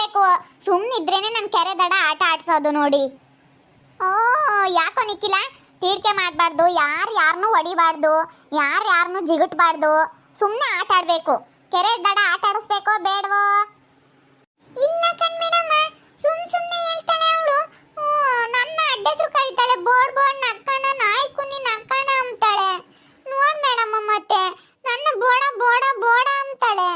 ಆಡ್ಬೇಕು. ಸುಮ್ಮನಿದ್ರೇನೆ ನನ್ನ ಕೆರೆ ದಡ ಆಟ ಆಡ್ಸೋದು ನೋಡಿ. ಓ ಯಾಕೋ ನಿಖಿಲ ತೀರ್ಕೆ ಮಾಡಬಾರ್ದು, ಯಾರನ್ನೂ ಹೊಡಿಬಾರ್ದು, ಯಾರನ್ನೂ ಜಿಗುಟ್ಬಾರ್ದು, ಸುಮ್ಮನೆ ಆಟ ಆಡಬೇಕು. ಕೆರೆ ದಡ ಆಟ ಆಡಿಸ್ಬೇಕೋ ಬೇಡವೋ? ಇಲ್ಲ ಕಣ್ ಮೇಡಮ್ಮ, ಸುಮ್ಮನೆ ಹೇಳ್ತಾಳೆ ಅವಳು. ನನ್ನ ಅಡ್ಡೆಸ್ರು ಕರೀತಾಳೆ, ಬೋರ್ಡ್ ನಕ್ಕಣ ನಾಯಿ ಕುನಿ ನಕ್ಕಣ ಅಂತಾಳೆ. ನೋಡ್ ಮೇಡಮ್ಮ ಮತ್ತೆ ನನ್ನ ಬೋಡ ಬೋಡ ಬೋಡ ಅಂತಾಳೆ.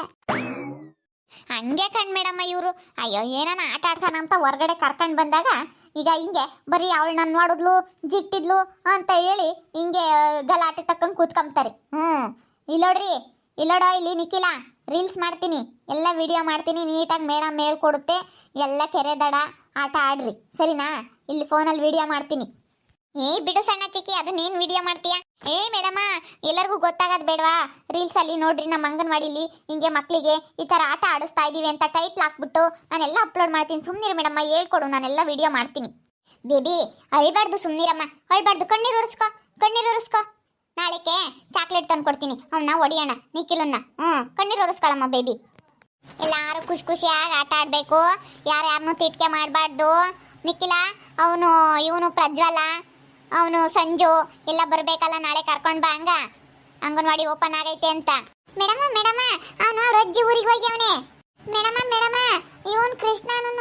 ಹಂಗೆ ಕಣ್ ಮೇಡಮ್ಮ ಇವರು. ಅಯ್ಯೋ ಏನಾನ ಆಟ ಆಡ್ಸೋಣ ಅಂತ ಹೊರಗಡೆ ಕರ್ಕೊಂಡು ಬಂದಾಗ ಈಗ ಹಿಂಗೆ ಬರೀ ಅವಳು ನನ್ನ ನೋಡಿದ್ಲು ಜಿಟ್ಟಿದ್ಲು ಅಂತ ಹೇಳಿ ಹಿಂಗೆ ಗಲಾಟೆ ತಕ್ಕಂಗೆ ಕೂತ್ಕೊಂತಾರೆ. ಇಲ್ಲೋಡ್ರಿ, ಇಲ್ಲೋಡೋ ಇಲ್ಲಿ ನಿಖಿಲ, ರೀಲ್ಸ್ ಮಾಡ್ತೀನಿ, ಎಲ್ಲ ವಿಡಿಯೋ ಮಾಡ್ತೀನಿ, ನೀಟಾಗಿ ಮೇಡಮ್ ಹೇಳ್ಕೊಡುತ್ತೆ. ಎಲ್ಲ ಕೆರೆ ದಡ ಆಟ ಆಡ್ರಿ ಸರಿನಾ? ಇಲ್ಲಿ ಫೋನಲ್ಲಿ ವಿಡಿಯೋ ಮಾಡ್ತೀನಿ. ಬಿಡು ಸಣ್ಣ ಚಿಕ್ಕಿ, ಅದು ನೀನು ವಿಡಿಯೋ ಮಾಡ್ತೀಯ? ಮೇಡಮ್ಮ ಎಲ್ಲರಿಗೂ ಗೊತ್ತಾಗೋದು ಬೇಡವಾ? ರೀಲ್ಸಲ್ಲಿ ನೋಡ್ರಿ ನಮ್ಮ ಅಂಗನವಾಡಿಲಿ ಹಿಂಗೆ ಮಕ್ಕಳಿಗೆ ಈ ಥರ ಆಟ ಆಡಿಸ್ತಾ ಇದ್ದೀವಿ ಅಂತ ಟೈಟ್ಲ್ ಹಾಕ್ಬಿಟ್ಟು ನಾನೆಲ್ಲ ಅಪ್ಲೋಡ್ ಮಾಡ್ತೀನಿ. ಸುಮ್ಮನಿರು ಮೇಡಮ್ಮ, ಹೇಳ್ಕೊಡು, ನಾನೆಲ್ಲ ವಿಡಿಯೋ ಮಾಡ್ತೀನಿ. ಬೇಬಿ ಅಳ್ಬಾರ್ದು, ಸುಮ್ಮನಿರಮ್ಮ, ಅಳ್ಬಾರ್ದು. ಕಣ್ಣೀರು ಒರೆಸ್ಕೊ. ನಾಳೆಗೆ ಚಾಕ್ಲೇಟ್ ತಂದು ಕೊಡ್ತೀನಿ, ಅವನ್ನ ಹೊಡಿಯೋಣ ನಿಖಿಲನ್ನ. ಕಣ್ಣೀರು ಒರೆಸ್ಕೊಳಮ್ಮ ಬೇಬಿ. ಎಲ್ಲರೂ ಖುಷಿಯಾಗಿ ಆಟ ಆಡಬೇಕು, ಯಾರನ್ನೂ ತಿಟ್ಕೆ ಮಾಡಬಾರ್ದು. ನಿಖಿಲ ಇವನು ಪ್ರಜ್ವಲ, ಅವನು ಸಂಜು ಎಲ್ಲ ಬರಬೇಕಲ್ಲ, ನಾಳೆ ಕರ್ಕೊಂಡು ಬಾ. ಅಂಗನವಾಡಿ ಓಪನ್ ಆಗೈತೆ ಅಂತ. ಮೇಡಮ ಅವನು ಅವ್ರ ಅಜ್ಜಿ ಊರಿಗೆ ಹೋಗ್ಯವನೆ. ಮೇಡಮ ಇವನು ಕೃಷ್ಣನು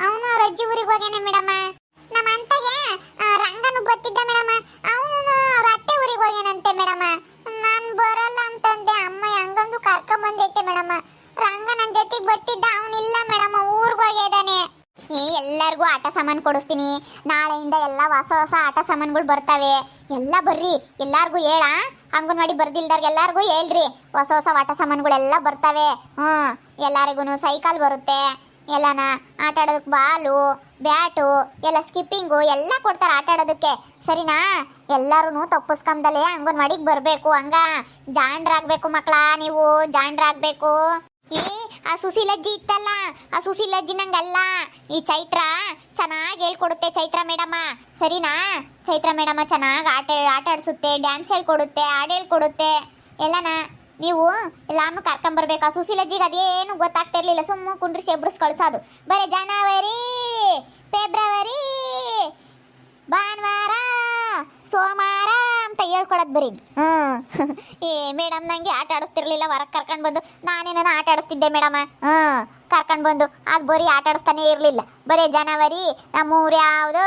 ಅವನು ಅವ್ರ ಅಜ್ಜಿ ಊರಿಗೆ ಹೋಗ್ಯಾನೆ ಮೇಡಮ. ನಮ್ಮ ಅಂತೆಗೆ ರಂಗನು ಗೊತ್ತಿದ್ದ ಮೇಡಮ, ಅವನು ಅವ್ರ ಅತ್ತೆ ಊರಿಗೆ ಹೋಗ್ಯಾನಂತೆ ಮೇಡಮ. ನಾನು ಬರಲ್ಲ ಅಂತಂದೆ, ಅಮ್ಮ ಹಂಗಂದು ಕರ್ಕೊಂಬಂದೈತೆ ಮೇಡಮ. ರಂಗ ನನ್ನ ಜೊತೆಗೆ ಗೊತ್ತಿದ್ದ, ಅವನಿಲ್ಲ ಮೇಡಮ, ಊರಿಗೆ ಹೋಗ್ಯಾದಾನೆ. ಎಲ್ಲರಿಗೂ ಆಟ ಸಾಮಾನು ಕೊಡಿಸ್ತೀನಿ. ನಾಳೆಯಿಂದ ಎಲ್ಲ ಹೊಸ ಆಟ ಸಾಮಾನುಗಳು ಬರ್ತವೆ. ಎಲ್ಲ ಬರ್ರಿ, ಎಲ್ಲಾರ್ಗೂ ಹೇಳ. ಅಂಗನವಾಡಿ ಬರ್ದಿಲ್ದವ್ರಿಗೆ ಎಲ್ಲಾರ್ಗೂ ಹೇಳ್ರಿ, ಹೊಸ ಆಟ ಸಾಮಾನುಗಳೆಲ್ಲ ಬರ್ತವೆ. ಎಲ್ಲರಿಗೂ ಸೈಕಲ್ ಬರುತ್ತೆ, ಎಲ್ಲನ ಆಟ ಆಡೋದಕ್ಕೆ ಬಾಲು ಬ್ಯಾಟು ಎಲ್ಲ ಸ್ಕಿಪ್ಪಿಂಗು ಎಲ್ಲ ಕೊಡ್ತಾರೆ ಆಟ ಆಡೋದಕ್ಕೆ ಸರಿನಾ? ಎಲ್ಲರೂ ತಪ್ಪಿಸ್ಕೊಂಬದಲ್ಲೇ ಅಂಗನವಾಡಿಗೆ ಬರಬೇಕು. ಹಂಗ ಜಾಣ್ರಾಗಬೇಕು ಮಕ್ಕಳ, ನೀವು ಜಾಣ್ರಾಗಬೇಕು. ಆ ಸುಶೀಲಜ್ಜಿ ಇತ್ತಲ್ಲ, ಆ ಸುಶೀಲಜ್ಜಿ ನಂಗಲ್ಲ, ಈ ಚೈತ್ರ ಚೆನ್ನಾಗಿ ಹೇಳ್ಕೊಡುತ್ತೆ. ಚೈತ್ರ ಮೇಡಮ್ಮ ಸರಿನಾ? ಚೈತ್ರ ಮೇಡಮ್ಮ ಚೆನ್ನಾಗಿ ಆಟ ಆಡಿಸುತ್ತೆ, ಡ್ಯಾನ್ಸ್ ಹೇಳ್ಕೊಡುತ್ತೆ, ಹಾಡು ಹೇಳ್ಕೊಡುತ್ತೆ ಎಲ್ಲನ. ನೀವು ಎಲ್ಲಾನು ಕರ್ಕೊಂಬರ್ಬೇಕು. ಆ ಸುಶೀಲಜ್ಜಿಗೆ ಅದೇನು ಗೊತ್ತಾಗ್ತಿರ್ಲಿಲ್ಲ, ಸುಮ್ಮ ಕುಂಡ್ರಿಸಿ ಎಬ್ರಿಸಿ ಕಳ್ಸೋದು. ಬರೀ ಜನವರಿ ಫೆಬ್ರವರಿ ಭಾನುವಾರ ಸೋಮವಾರ ಅಂತ ಹೇಳ್ಕೊಡೋದು ಬರೀ. ಮೇಡಮ್ ನಂಗೆ ಆಟ ಆಡಿಸ್ತಿರ್ಲಿಲ್ಲ, ಹೊರಗೆ ಕರ್ಕೊಂಡು ಬಂದು ನಾನೇನ ಆಟ ಆಡಿಸ್ತಿದ್ದೆ ಮೇಡಮ್ಮ. ಕರ್ಕೊಂಡು ಬಂದು ಅದು ಬರೀ ಆಟ ಆಡಿಸ್ತಾನೆ ಇರಲಿಲ್ಲ. ಬರೀ ಜನವರಿ ನಮ್ಮ ಊರು ಯಾವುದು,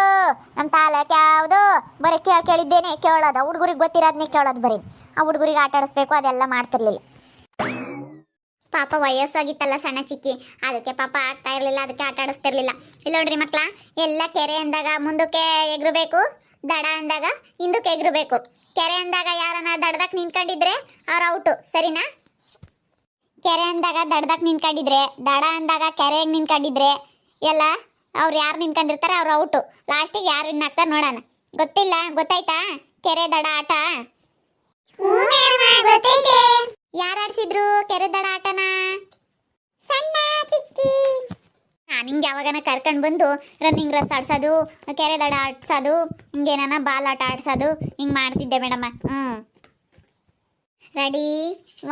ನಮ್ಮ ತಾಲೂಕು ಯಾವುದು, ಬರೀ ಕೇಳಿದ್ದೇನೆ ಕೇಳೋದು. ಹುಡುಗರಿಗೆ ಗೊತ್ತಿರೋದನ್ನೇ ಕೇಳೋದು ಬರೀ. ಆ ಹುಡುಗರಿಗೆ ಆಟ ಆಡಿಸ್ಬೇಕು ಅದೆಲ್ಲ ಮಾಡ್ತಿರ್ಲಿಲ್ಲ. ಪಾಪ ವಯಸ್ಸಾಗಿತ್ತಲ್ಲ ಸಣ್ಣ ಚಿಕ್ಕಿ, ಅದಕ್ಕೆ ಪಾಪ ಆಗ್ತಾ ಇರಲಿಲ್ಲ, ಅದಕ್ಕೆ ಆಟ ಆಡಿಸ್ತಿರ್ಲಿಲ್ಲ. ಇಲ್ಲ ನೋಡ್ರಿ ಮಕ್ಕಳ, ಎಲ್ಲ ಕೆರೆ ಅಂದಾಗ ಮುಂದಕ್ಕೆ ಎಗರಬೇಕು, ದಡ ಅಂದಾಗ ಹಿಂದಕ್ಕೆ ಎಗರಬೇಕು. ಕೆರೆ ಅಂದಾಗ ಯಾರನ್ನ ದಡದಕ್ಕೆ ನಿಂತ್ಕೊಂಡಿದ್ರೆ ಅವ್ರು ಔಟು ಸರಿನಾ? ಕೆರೆ ಅಂದಾಗ ದಡದಕ್ಕೆ ನಿಂತ್ಕೊಂಡಿದ್ರೆ, ದಡ ಅಂದಾಗ ಕೆರೆಗೆ ನಿಂತ್ಕೊಂಡಿದ್ರೆ ಎಲ್ಲ ಅವ್ರು ಯಾರು ನಿಂತ್ಕೊಂಡಿರ್ತಾರೆ ಅವ್ರು ಔಟು. ಲಾಸ್ಟಿಗೆ ಯಾರು ವಿನ್ ಆಗ್ತಾರೆ ನೋಡೋಣ. ಗೊತ್ತಾಯ್ತಾ ಕೆರೆ ದಡ ಆಟ? ಯಾರು ಆಡ್ಸಿದ್ರು ಕೆರೆ ದಡ ಆಟನ? ಸಣ್ಣ ಚಿಕ್ಕಿ. ನಾನು ಹಿಂಗೆ ಯಾವಾಗನ ಕರ್ಕೊಂಡು ಬಂದು ರನ್ನಿಂಗ್ ರೇಸ್ ಆಡ್ಸೋದು, ಕೆರೆ ದಡ ಆಡ್ಸೋದು, ಹಿಂಗೇನ ಬಾಲ್ ಆಟ ಆಡ್ಸೋದು ಹಿಂಗೆ ಮಾಡ್ತಿದ್ದೆ ಮೇಡಮ್ಮ. Ready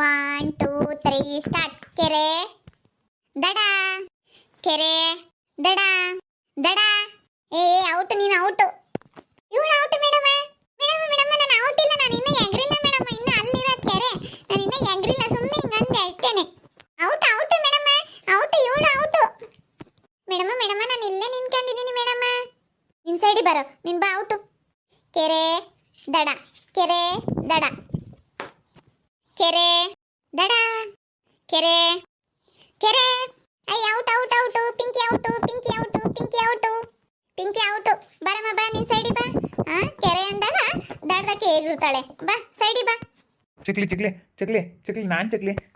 1 2 3 start. ಕೆರೆ ದಡ, ಕೆರೆ ದಡ, ದಡ. ಔಟ್, ನೀನು ಔಟು. ಇವಳು ಔಟ್ ಮೇಡಮ್ಮ. ನಾನು ಔಟ್ ಇಲ್ಲ, ನಾನು ಇನ್ನೂ ಎಗ್ರಿಲ್ಲ ಮೇಡಮ್ಮ. ಇನ್ನು ಅಲ್ಲಿರೋದು ಕೆರೆ, ನಾನು ಇನ್ನೂ ಎಗ್ರಿಲ್ಲ, ಸುಮ್ಮನೆ ಹಿಂಗಂದೆ ಅಷ್ಟೇನೆ. ಔಟ್ ಮೇಡಮ್ಮ, ಔಟ್, ಇವಳು ಔಟು. ಮೇಡಮ್ಮ ನಾನು ಇಲ್ಲೇ ನಿಂತ್ಕೊಂಡಿದ್ದೀನಿ ಮೇಡಮ್ಮ. ನಿನ್ ಸೈಡಿ ಬರೋ, ನಿನ್ ಬಾ ಔಟು. ಕೆರೆ ದಡ, ಕೆರೆ ದಡ, ಕೆರೆ ದಡ, ಕೆರೆ ಕೆರೆ. Out out out. Pinky out, Pinky out, Pinky out, Pinky out. ಬರಮ್ಮ ಬಾ, ನಿನ್ ಸೈಡಿ ಬಾ. ಕೆರೆ ಅಂದಾಗ ದಡದಕ್ಕೆ ಇರ್ತಾಳೆ, ಬಾ ಸೈಡಿ ಬಾ.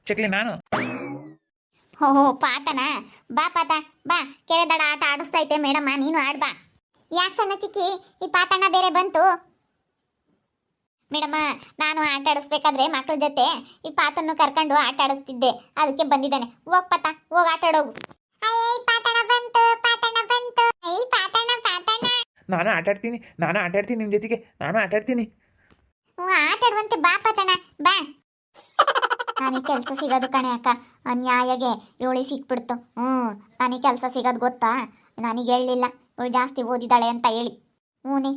ಚಕ್ಲಿ ನಾನು. ಓಹೋ ಪಾತನಾ? ಬಾ ಪಾತ ಬಾ, ಕೆರೆ ದಡ ಆಟ ಆಡಿಸ್ತೈತೆ ಮೇಡಮ್ಮ, ನೀನು ಆಡ್ಬಾ. ಯಾಕೆ ಸಣ್ಣ ಚಿಕ್ಕಿ ಈ ಪಾತಣ್ಣ ಬೇರೆ ಬಂತು? ಮೇಡಮ್ಮ ನಾನು ಆಟ ಆಡಿಸ್ಬೇಕಾದ್ರೆ ಮಕ್ಕಳ ಜೊತೆ ಈ ಪಾತನ್ನು ಕರ್ಕೊಂಡು ಆಟ ಆಡಿಸ್ತಿದ್ದೆ, ಅದಕ್ಕೆ ಬಂದಿದ್ದಾನೆ. ಹೋಗ್ ಪಾತ, ಹೋಗಿ ಆಟ ಆಡೋಗು. ಪಾತಣ್ಣ ಬಂತು, ಪಾತಣ್ಣ ಬಂತು. ಪಾತಣ್ಣ. ನಾನು ಆಟ ಆಡ್ತೀನಿ ನಿಮ್ಮ ಜೊತೆಗೆ, ನಾನು ಆಟ ಆಡ್ತೀನಿ. ಆಟ ಆಡುವಂತೆ ಬಾ ಪಾತಣ್ಣ ಬಾ. ನನಗೆ ಕೆಲಸ ಸಿಗೋದು ಕಣೆ ಅಕ್ಕ ನ್ಯಾಯಗೆ ಇವಳಿ ಸಿಕ್ಬಿಡ್ತು ನನಗೆ ಕೆಲಸ ಸಿಗೋದು ಗೊತ್ತಾ ನನಗೆ ಹೇಳಲಿಲ್ಲ ಇವಳು ಜಾಸ್ತಿ ಓದಿದ್ದಾಳೆ ಅಂತ ಹೇಳಿ ಹ್ಞೂ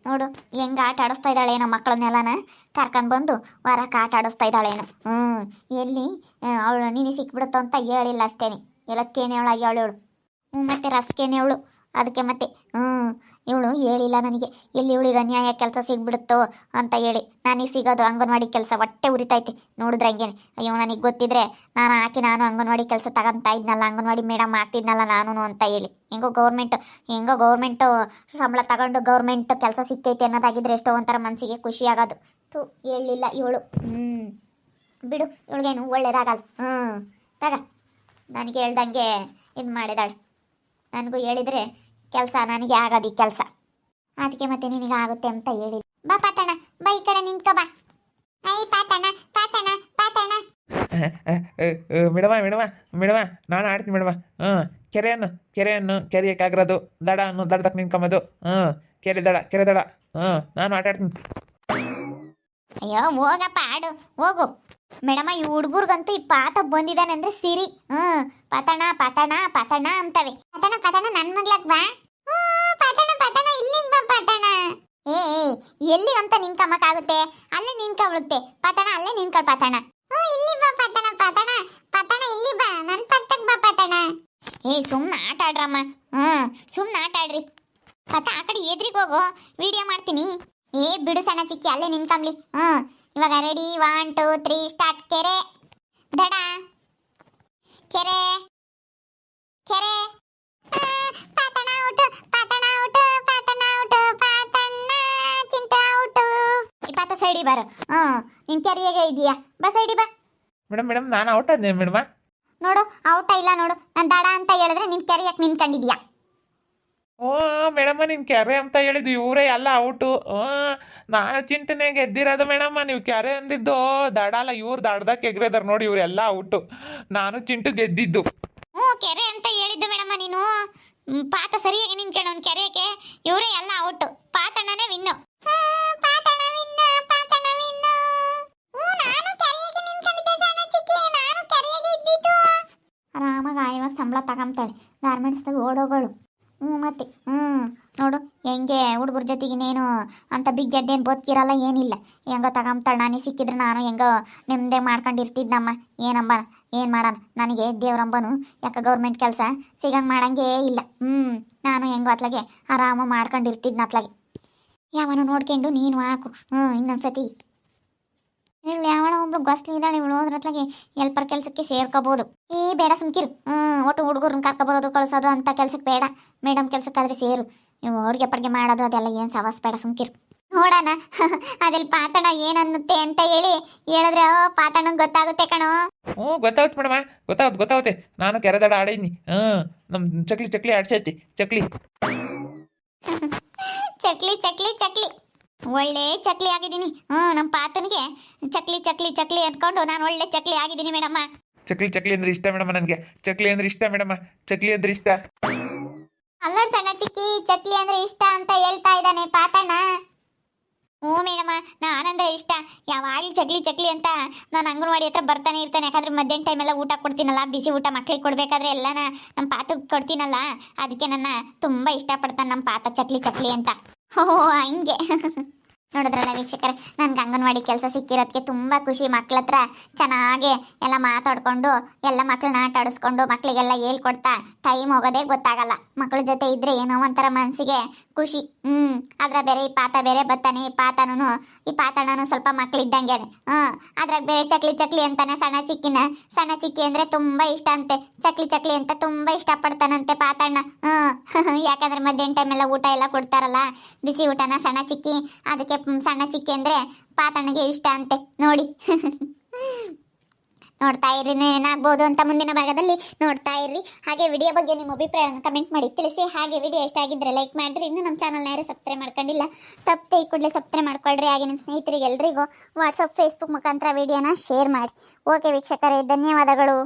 ನೋಡು ಹೆಂಗೆ ಆಟ ಆಡಿಸ್ತಾ ಇದ್ದಾಳೇನೋ ಮಕ್ಕಳನ್ನೆಲ್ಲನ ಕರ್ಕೊಂಡು ಬಂದು ಹೊರಕ್ಕೆ ಆಟ ಆಡಿಸ್ತಾ ಇದ್ದಾಳೇನೋ ಎಲ್ಲಿ ಅವಳು ನೀನು ಸಿಕ್ಬಿಡುತ್ತೋ ಅಂತ ಹೇಳಿಲ್ಲ ಅಷ್ಟೇನೆ ಎಲ್ಲಕ್ಕೇನೆ ಅವಳಾಗಿ ಅವಳು ಮತ್ತೆ ರಸ್ಕೇನೆ ಅವಳು ಅದಕ್ಕೆ ಮತ್ತೆ ಇವಳು ಹೇಳಿಲ್ಲ ನನಗೆ ಎಲ್ಲಿ ಇವಳಿಗೆ ಅನ್ಯಾಯ ಕೆಲಸ ಸಿಗ್ಬಿಡುತ್ತೋ ಅಂತ ಹೇಳಿ ನನಗೆ ಸಿಗೋದು ಅಂಗನವಾಡಿ ಕೆಲಸ ಹೊಟ್ಟೆ ಉರಿತೈತೆ ನೋಡಿದ್ರೆ ಹಂಗೇನೆ ಅಯ್ಯೋ ನನಗೆ ಗೊತ್ತಿದ್ರೆ ನಾನು ಅಂಗನವಾಡಿ ಕೆಲಸ ತಗೊಂತಾ ಇದ್ನಲ್ಲ ಅಂಗನವಾಡಿ ಮೇಡಮ್ ಆಗ್ತಿದ್ನಲ್ಲ ನಾನು ಅಂತ ಹೇಳಿ ಹೆಂಗೋ ಗೌರ್ಮೆಂಟು ಸಂಬಳ ತಗೊಂಡು ಗೌರ್ಮೆಂಟ್ ಕೆಲಸ ಸಿಕ್ಕೈತೆ ಅನ್ನೋದಾಗಿದ್ರೆ ಎಷ್ಟೋ ಒಂಥರ ಮನಸ್ಸಿಗೆ ಖುಷಿ ಆಗೋದು ಹೇಳಲಿಲ್ಲ ಇವಳು ಬಿಡು ಇವಳಿಗೇನು ಒಳ್ಳೇದಾಗಲ್ಲ ತಗ ನನಗೆ ಹೇಳ್ದಂಗೆ ಇದು ಮಾಡಿದಾಳೆ ನನಗೂ ಹೇಳಿದರೆ ಕೆಲಸ ನನಗೆ ಆಗೋದು ಈ ಕೆಲಸ ಅದಕ್ಕೆ ಮತ್ತೆ ನಿನಗೆ ಆಗುತ್ತೆ ಅಂತ ಹೇಳಿ ಬಾ ಪಾತಣ್ಣ ಬಾ ಈ ಕಡೆ ನಿಂತ್ಕೋ ಬಾ ಐ ಪಾತಣ್ಣ ಪಾತಣ್ಣ ಪಾತಣ್ಣ ಮೇಡಮ ನಾನು ಆಡ್ತೀನಿ ಮೇಡಮ ಕೆರೆಯನ್ನು ಕೆರೆಯಕ್ಕಾಗಿರೋದು ದಡದಕ್ಕೆ ನಿಂತ್ಕೊಂಬೋದು ಕೆರೆ ದಡ ನಾನು ಆಟ ಆಡ್ತೀನಿ. ಅಯ್ಯೋ ಹೋಗಪ್ಪ ಆಡು ಹೋಗು ಮೇಡಮ ಈ ಹುಡುಗರ್ಗಂತೂ ಈ ಪಾತ ಬಂದಿದ್ದಾನೆ ಅಂದ್ರೆ ಸಿರಿ ಪತಣ ಪತಣ ಪತಣ ಅಂತವೆ ಪತಣ ಪತಣ ನನ್ ಮಗ್ಲಕ್ ಬಾ ಪತಣ ಪತಣ ಇಲ್ಲಿಗೆ ಬಾ ಪತಣ ಏ ಎಲ್ಲಿ ಅಂತ ನಿನ್ಕಮ್ಮಕ್ಕಾಗುತ್ತೆ ಅಲ್ಲೇ ನಿನ್ಕೊಬಿಡುತ್ತೆ ಪತಣ ಅಲ್ಲೇ ನಿನ್ಕೊಳ್ ಪತಣ ಇಲ್ಲಿ ಬಾ ಪತಣ ಪತಣ ಪತಣ ಇಲ್ಲಿ ಬಾ ನನ್ ಪಟ್ಟಕ್ ಬಾ ಪತಣ ಸುಮ್ನೆ ಆಟ ಆಡ್ರಮ್ಮ ಸುಮ್ನೆ ಆಟ ಆಡ್ರಿ ಪತ ಆ ಕಡೆ ಎದ್ರಿಗೆ ಹೋಗು ವಿಡಿಯೋ ಮಾಡ್ತೀನಿ ಬಿಡು ಸಣ್ಣ ಚಿಕ್ಕಿ ಅಲ್ಲೇ ನಿನ್ಕಂಬ್ಲಿ ಇವಾಗ ರೆಡಿ 1 2 3 ಸ್ಟಾರ್ಟ್ ಕೆರೆ ದಡ ಕೆರೆ ಕೆರೆ ಪಾತಣ ಔಟ್ ಪಾತಣ ಔಟ್ ಪಾತಣ ಔಟ್ ಪಾತಣ್ಣ ಚಿಂಟ ಔಟ್ ಈ ಪಾತ ಸೈಡಿ ಬಾರು ನಿನ್ ಕೆರೆಯಾಗೆ ಇದೆಯಾ ಬಾ ಸೈಡಿ ಬಾ ಮೇಡಮ್ ನಾನು ಔಟ್ ಆದ್ನೆ ಮೇಡಮ ನೋಡು ಔಟ ಇಲ್ಲ ನೋಡು ನಾನು ದಡ ಅಂತ ಹೇಳಿದ್ರೆ ನಿನ್ ಕೆರೆಯಕ್ಕೆ ನಿಂತ್ಕೊಂಡಿದ್ಯಾ ಮೇಡಮ್ಮ ನೀನು ಕೆರೆ ಅಂತ ಹೇಳಿದ್ದು ಇವರೇ ಎಲ್ಲ ಔಟು ನಾನು ಚಿಂಟನೆ ಗೆದ್ದಿರೋದು ಮೇಡಮ್ಮ ನೀವು ಕೆರೆ ಅಂದಿದ್ದು ದಡ ಅಲ್ಲ ಇವ್ರು ದಡ್ದಕ್ಕೆ ಎಗ್ರೆದಾರ ನೋಡಿ ಇವರೆಲ್ಲ ಔಟು ನಾನು ಚಿಂಟು ಗೆದ್ದಿದ್ದು ಕೆರೆ ಅಂತ ಹೇಳಿದ್ದು ಮೇಡಮ್ಮ ನೀನು ಪಾತ ಸರಿಯಾಗಿ ನಿಂತ್ಕೊಂಡು ಒಂದು ಕೆರೆಗೆ ಇವರೇ ಎಲ್ಲ ಔಟು ಪಾತಣ್ಣನೇ ವಿನ್ನು ಪಾತಣ್ಣ ವಿನ್ನು ಪಾತಣ್ಣ ವಿನ್ನು ನಾನು ಕೆರೆಗೆ ನಿಂತ್ಕೊಂಡಿದ್ದೆ ಸಣ್ಣ ಚಿಕ್ಕಿ ನಾನು ಕೆರೆಗೆ ಇದ್ದಿದ್ದು ಆರಾಮಾಗಿ ಆಯವಾಗ ಸಂಬಳ ತಗೊಂತಾಳೆ ಗಾರ್ಮೆಂಟ್ಸ್ದಾಗ ಓಡೋಗಳು ಮತ್ತೆ ನೋಡು ಹೆಂಗೆ ಹುಡುಗರ ಜೊತೆಗೆ ನೀನು ಅಂತ ಬಿಗ್ಗೆದ್ದೇನು ಬದುಕಿರಲ್ಲ ಏನಿಲ್ಲ ಹೆಂಗೋ ತಗೊಂತಾಳೆ ನಾನೇ ಸಿಕ್ಕಿದ್ರೆ ನಾನು ಹೆಂಗೋ ನೆಮ್ಮದಿ ಮಾಡ್ಕೊಂಡಿರ್ತಿದ್ನಮ್ಮ ಏನಂಬ ಏನು ಮಾಡೋಣ ನನಗೆ ದೇವ್ರಂಬನು ಯಾಕೆ ಗೌರ್ಮೆಂಟ್ ಕೆಲಸ ಸಿಗಂಗೆ ಮಾಡಂಗೇ ಇಲ್ಲ ನಾನು ಹೆಂಗೋ ಅತ್ಲಾಗೆ ಆರಾಮ ಮಾಡ್ಕೊಂಡಿರ್ತಿದ್ನ ಅತ್ಲಾಗೆ ಯಾವನ ನೋಡ್ಕೊಂಡು ನೀನು ಹಾಕು ಇನ್ನೊಂದ್ಸತಿ ಇವಳು ಯಾವಳ ಒಬ್ಳು ಗಸ್ಲಿ ಇದ್ದಾಳೆ ಇವಳು ಹೋದ್ರತ್ಲಾಗೆ ಎಲ್ಪರ್ ಕೆಲಸಕ್ಕೆ ಸೇರ್ಕೋಬೋದು ಬೇಡ ಸುಮ್ಕಿರು ಒಟ್ಟು ಹುಡುಗರನ್ನ ಕರ್ಕೊಬರೋದು ಕಳಿಸೋದು ಅಂತ ಕೆಲ್ಸಕ್ಕೆ ಬೇಡ ಮೇಡಮ್ ಕೆಲ್ಸಕ್ಕಾದ್ರೆ ಸೇರು ನೀವು ಅಡುಗೆ ಪಡ್ಗೆ ಮಾಡೋದು ಅದೆಲ್ಲ ಏನು ಸವಾಸ್ ಬೇಡ ಸುಮ್ಕಿರು ನೋಡೋಣ ಅದೆಲ್ಲಿ ಪಾತಣ ಏನನ್ನುತ್ತೆ ಅಂತ ಹೇಳಿದ್ರೆ ಪಾತಣ್ಣಂಗೆ ಗೊತ್ತಾಗುತ್ತೆ ಕಣೋ ಗೊತ್ತಾಗುತ್ತೆ ಮೇಡಮ ಗೊತ್ತಾಗುತ್ತೆ ನಾನು ಕೆರೆ ದಡ ಆಡೀನಿ ನಮ್ಮ ಚಕ್ಲಿ ಆಡ್ಸೈತಿ ಚಕ್ಲಿ ಚಕ್ಲಿ ಚಕ್ಲಿ ಚಕ್ಲಿ ಒಳ್ಳೆ ಚಕ್ಲಿ ಆಗಿದ್ದೀನಿ ನಮ್ಮ ಪಾತನಿಗೆ ಚಕ್ಲಿ ಅಂದ್ಕೊಂಡು ನಾನು ಒಳ್ಳೆ ಚಕ್ಲಿ ಆಗಿದ್ದೀನಿ ಮೇಡಮ್ಮ ಚಕ್ಲಿ ಅಂದ್ರೆ ಇಷ್ಟ ಮೇಡಮ್ ನನಗೆ ಚಕ್ಲಿ ಅಂದ್ರೆ ಇಷ್ಟ ಮೇಡಮ್ಮ ಚಕ್ಲಿ ಅಂದ್ರೆ ಇಷ್ಟ ಅಲ್ಲೋಡ್ ಸಣ್ಣ ಚಿಕ್ಕಿ ಚಕ್ಲಿ ಅಂದ್ರೆ ಇಷ್ಟ ಅಂತ ಹೇಳ್ತಾ ಇದ್ದಾನೆ ಪಾತಣ್ಣ ಮೇಡಮ್ಮ ನಾನಂದ್ರೆ ಇಷ್ಟ ಯಾವಾಗಲೂ ಚಕ್ಲಿ ಅಂತ ನಾನು ಅಂಗನವಾಡಿ ಹತ್ರ ಬರ್ತಾನೆ ಇರ್ತಾನೆ ಯಾಕಂದ್ರೆ ಮಧ್ಯಾಹ್ನ ಟೈಮೆಲ್ಲ ಊಟ ಕೊಡ್ತೀನಲ್ಲ ಬಿಸಿ ಊಟ ಮಕ್ಳಿಗೆ ಕೊಡ್ಬೇಕಾದ್ರೆ ಎಲ್ಲನ ನಮ್ಮ ಪಾತಕ್ಕೆ ಕೊಡ್ತೀನಲ್ಲ ಅದಕ್ಕೆ ನನ್ನ ತುಂಬ ಇಷ್ಟಪಡ್ತಾನೆ ನಮ್ಮ ಪಾತ ಚಕ್ಲಿ ಅಂತ ಹಂಗೆ ನೋಡಿದ್ರಲ್ಲ ವೀಕ್ಷಕರೇ ನನ್ಗೆ ಅಂಗನವಾಡಿ ಕೆಲಸ ಸಿಕ್ಕಿರೋದಕ್ಕೆ ತುಂಬ ಖುಷಿ ಮಕ್ಳ ಹತ್ರ ಚೆನ್ನಾಗಿ ಎಲ್ಲ ಮಾತಾಡ್ಕೊಂಡು ಎಲ್ಲ ಮಕ್ಕಳನ್ನ ಆಟ ಆಡಿಸ್ಕೊಂಡು ಮಕ್ಕಳಿಗೆಲ್ಲ ಹೇಳ್ಕೊಡ್ತಾ ಟೈಮ್ ಹೋಗೋದೇ ಗೊತ್ತಾಗಲ್ಲ ಮಕ್ಕಳ ಜೊತೆ ಇದ್ರೆ ಏನೋ ಒಂಥರ ಮನಸ್ಸಿಗೆ ಖುಷಿ ಅದ್ರ ಬೇರೆ ಈ ಪಾತ ಬೇರೆ ಬರ್ತಾನೆ ಈ ಪಾತಣ್ಣನು ಸ್ವಲ್ಪ ಮಕ್ಕಳಿದ್ದಂಗೆ ಅದ್ರಾಗ ಬೇರೆ ಚಕ್ಲಿ ಅಂತಾನೆ ಸಣ್ಣ ಚಿಕ್ಕಿ ಅಂದ್ರೆ ತುಂಬಾ ಇಷ್ಟ ಅಂತೆ ಚಕ್ಲಿ ಅಂತ ತುಂಬಾ ಇಷ್ಟಪಡ್ತಾನಂತೆ ಪಾತಣ್ಣ ಯಾಕಂದ್ರೆ ಮಧ್ಯಾಹ್ನ ಟೈಮ್ ಎಲ್ಲ ಊಟ ಎಲ್ಲ ಕೊಡ್ತಾರಲ್ಲ ಬಿಸಿ ಊಟನ ಸಣ್ಣ ಚಿಕ್ಕಿ ಅದಕ್ಕೆ ಸಣ್ಣ ಚಿಕ್ಕಿ ಅಂದ್ರೆ ಪಾತಣ್ಣಗೆ ಇಷ್ಟ ಅಂತೆ ನೋಡಿ ನೋಡ್ತಾ ಇರ್ರಿ ಏನಾಗ್ಬೋದು ಅಂತ ಮುಂದಿನ ಭಾಗದಲ್ಲಿ ನೋಡ್ತಾ ಇರ್ರಿ. ಹಾಗೆ ವಿಡಿಯೋ ಬಗ್ಗೆ ನಿಮ್ಮ ಅಭಿಪ್ರಾಯವನ್ನು ಕಮೆಂಟ್ ಮಾಡಿ ತಿಳಿಸಿ. ಹಾಗೆ ವಿಡಿಯೋ ಇಷ್ಟ ಆಗಿದ್ರೆ ಲೈಕ್ ಮಾಡಿರಿ. ಇನ್ನು ನಮ್ಮ ಚಾನಲ್ನ ಯಾರು ಸಬ್ಸ್ಕ್ರೈಬ್ ಮಾಡ್ಕೊಂಡಿಲ್ಲ ತಪ್ಪದೆ ಈ ಕೂಡಲೇ ಸಬ್ಸ್ಕ್ರೈಬ್ ಮಾಡ್ಕೊಳ್ರಿ. ಹಾಗೆ ನಿಮ್ಮ ಸ್ನೇಹಿತರಿಗೆ ಎಲ್ರಿಗೂ ವಾಟ್ಸಪ್ ಫೇಸ್ಬುಕ್ ಮುಖಾಂತರ ವಿಡಿಯೋನ ಶೇರ್ ಮಾಡಿ. ಓಕೆ ವೀಕ್ಷಕರೇ, ಧನ್ಯವಾದಗಳು.